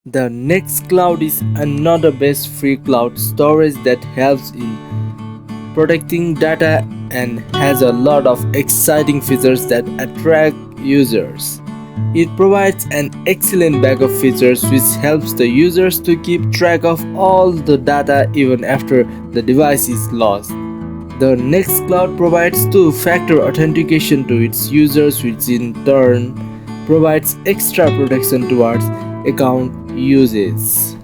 The Nextcloud is another best free cloud storage that helps in protecting data and has a lot of exciting features that attract users. It provides an excellent backup features which helps the users to keep track of all the data even after the device is lost. The Nextcloud provides two-factor authentication to its users, which in turn provides extra protection towards account usage.